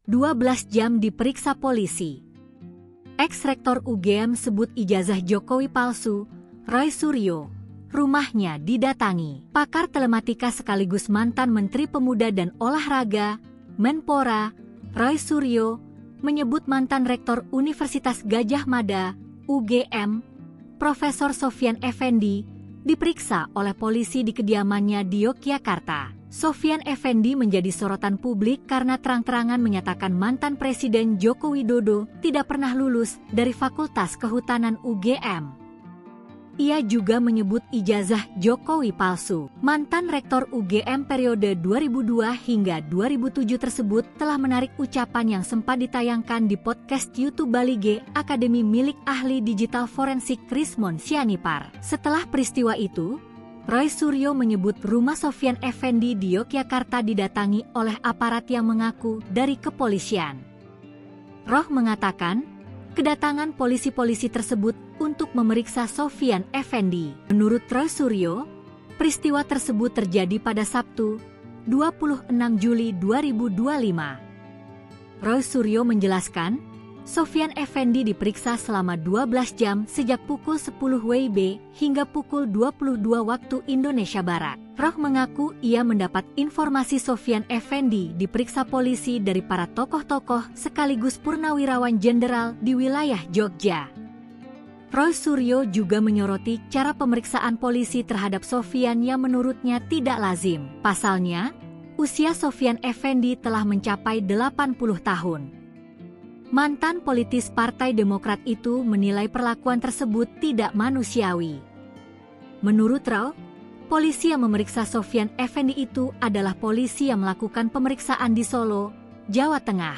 12 jam diperiksa polisi. Ex-rektor UGM sebut ijazah Jokowi palsu, Roy Suryo. Rumahnya didatangi. Pakar telematika sekaligus mantan Menteri Pemuda dan Olahraga, Menpora, Roy Suryo, menyebut mantan Rektor Universitas Gadjah Mada, UGM, Profesor Sofyan Effendi, diperiksa oleh polisi di kediamannya di Yogyakarta. Sofyan Effendi menjadi sorotan publik karena terang-terangan menyatakan mantan Presiden Joko Widodo tidak pernah lulus dari Fakultas Kehutanan UGM. Ia juga menyebut ijazah Jokowi palsu. Mantan Rektor UGM periode 2002 hingga 2007 tersebut telah menarik ucapan yang sempat ditayangkan di podcast YouTube Bali G Akademi milik ahli digital forensik Rismon Sianipar. Setelah peristiwa itu, Roy Suryo menyebut rumah Sofyan Effendi di Yogyakarta didatangi oleh aparat yang mengaku dari kepolisian. Roh mengatakan, kedatangan polisi-polisi tersebut untuk memeriksa Sofyan Effendi. Menurut Roy Suryo, peristiwa tersebut terjadi pada Sabtu, 26 Juli 2025. Roy Suryo menjelaskan, Sofyan Effendi diperiksa selama 12 jam sejak pukul 10 WIB hingga pukul 22 waktu Indonesia Barat. Roh mengaku ia mendapat informasi Sofyan Effendi diperiksa polisi dari para tokoh-tokoh sekaligus purnawirawan jenderal di wilayah Jogja. Roy Suryo juga menyoroti cara pemeriksaan polisi terhadap Sofyan yang menurutnya tidak lazim. Pasalnya, usia Sofyan Effendi telah mencapai 80 tahun. Mantan politis Partai Demokrat itu menilai perlakuan tersebut tidak manusiawi. Menurut Roy, polisi yang memeriksa Sofyan Effendi itu adalah polisi yang melakukan pemeriksaan di Solo, Jawa Tengah.